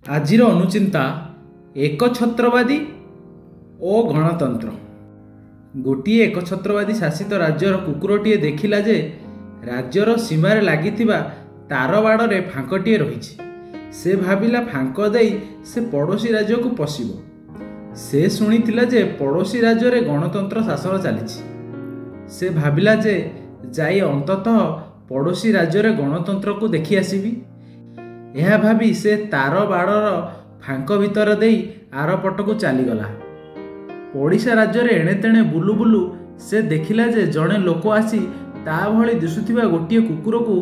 ଆଜିର ଅନୁଚିନ୍ତା ଏକଛତ୍ରବାଦୀ ଓ ଗଣତନ୍ତ୍ର। ଗୋଟିଏ ଏକଛତ୍ରବାଦୀ ଶାସିତ ରାଜ୍ୟର କୁକୁରଟିଏ ଦେଖିଲା ଯେ ରାଜ୍ୟର ସୀମାରେ ଲାଗିଥିବା ତାରବାଡ଼ରେ ଫାଙ୍କଟିଏ ରହିଛି। ସେ ଭାବିଲା ଫାଙ୍କ ଦେଇ ସେ ପଡ଼ୋଶୀ ରାଜ୍ୟକୁ ପଶିବ। ସେ ଶୁଣିଥିଲା ଯେ ପଡ଼ୋଶୀ ରାଜ୍ୟରେ ଗଣତନ୍ତ୍ର ଶାସନ ଚାଲିଛି। ସେ ଭାବିଲା ଯେ ଯାଇ ଅନ୍ତତଃ ପଡ଼ୋଶୀ ରାଜ୍ୟରେ ଗଣତନ୍ତ୍ରକୁ ଦେଖି ଆସିବି। ଏହା ଭାବି ସେ ତାରବାଡ଼ର ଫାଙ୍କ ଭିତର ଦେଇ ଆରପଟକୁ ଚାଲିଗଲା। ପଡ଼ିଶା ରାଜ୍ୟରେ ଏଣେତେଣେ ବୁଲୁ ବୁଲୁ ସେ ଦେଖିଲା ଯେ ଜଣେ ଲୋକ ଆସି ତା ଭଳି ଦିଶୁଥିବା ଗୋଟିଏ କୁକୁରକୁ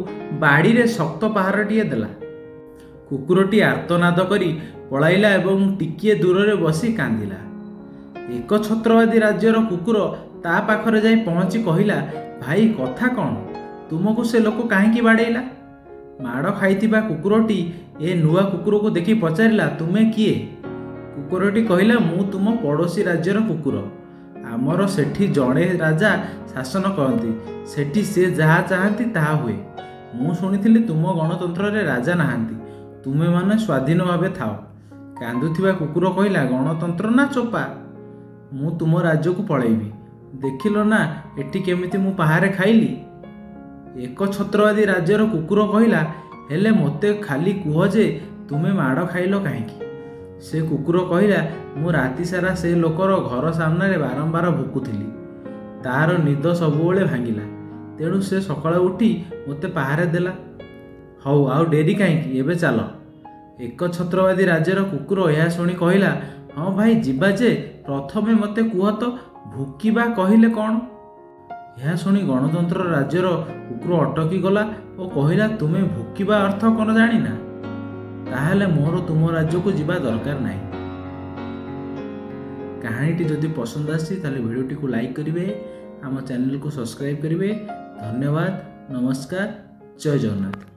ବାଡ଼ିରେ ଶକ୍ତ ପାହାରଟିଏ ଦେଲା। କୁକୁରଟି ଆର୍ତ୍ତନାଦ କରି ପଳାଇଲା ଏବଂ ଟିକିଏ ଦୂରରେ ବସି କାନ୍ଦିଲା। ଏକଛତ୍ରବାଦୀ ରାଜ୍ୟର କୁକୁର ତା ପାଖରେ ଯାଇ ପହଞ୍ଚି କହିଲା, ଭାଇ କଥା କ'ଣ? ତୁମକୁ ସେ ଲୋକ କାହିଁକି ବାଡ଼େଇଲା? ମାଡ଼ ଖାଇଥିବା କୁକୁରଟି ଏ ନୂଆ କୁକୁରକୁ ଦେଖି ପଚାରିଲା, ତୁମେ କିଏ? କୁକୁରଟି କହିଲା, ମୁଁ ତୁମ ପଡ଼ୋଶୀ ରାଜ୍ୟର କୁକୁର। ଆମର ସେଠି ଜଣେ ରାଜା ଶାସନ କରନ୍ତି। ସେଠି ସେ ଯାହା ଚାହାନ୍ତି ତାହା ହୁଏ। ମୁଁ ଶୁଣିଥିଲି ତୁମ ଗଣତନ୍ତ୍ରରେ ରାଜା ନାହାନ୍ତି, ତୁମେମାନେ ସ୍ୱାଧୀନ ଭାବେ ଥାଅ। କାନ୍ଦୁଥିବା କୁକୁର କହିଲା, ଗଣତନ୍ତ୍ର ନା ଚୋପା, ମୁଁ ତୁମ ରାଜ୍ୟକୁ ପଳେଇବି। ଦେଖିଲ ନା ଏଠି କେମିତି ମୁଁ ପାହାରେ ଖାଇଲି। ଏକଛତ୍ରବାଦୀ ରାଜ୍ୟର କୁକୁର କହିଲା, ହେଲେ ମୋତେ ଖାଲି କୁହ ଯେ ତୁମେ ମାଡ଼ ଖାଇଲ କାହିଁକି? ସେ କୁକୁର କହିଲା, ମୁଁ ରାତି ସାରା ସେ ଲୋକର ଘର ସାମ୍ନାରେ ବାରମ୍ବାର ଭୁକୁଥିଲି। ତାର ନିଦ ସବୁବେଳେ ଭାଙ୍ଗିଲା, ତେଣୁ ସେ ସକାଳୁ ଉଠି ମୋତେ ପାହାରେ ଦେଲା। ହଉ ଆଉ ଡେରି କାହିଁକି, ଏବେ ଚାଲ। ଏକଛତ୍ରବାଦୀ ରାଜ୍ୟର କୁକୁର ଏହା ଶୁଣି କହିଲା, ହଁ ଭାଇ ଯିବା ଯେ ପ୍ରଥମେ ମୋତେ କୁହ ତ ଭୁକିବା କହିଲେ କ'ଣ? ଏହା ଶୁଣି ଗଣତନ୍ତ୍ର ରାଜ୍ୟର କୁକୁର ଅଟକି ଗଲା ଓ କହିଲା, ତୁମେ ଭୁକିବା ଅର୍ଥ କ'ଣ ଜାଣିନା? ତାହେଲେ ମୋର ତୁମ ରାଜ୍ୟକୁ ଯିବା ଦରକାର ନାହିଁ। କାହାଣୀଟି ଯଦି ପସନ୍ଦ ଆସିଛି ତାହେଲେ ଭିଡ଼ିଓଟିକୁ ଲାଇକ୍ କରିବେ, ଆମ ଚ୍ୟାନେଲକୁ ସବସ୍କ୍ରାଇବ୍ କରିବେ। ଧନ୍ୟବାଦ, ନମସ୍କାର, ଜୟ ଜଗନ୍ନାଥ।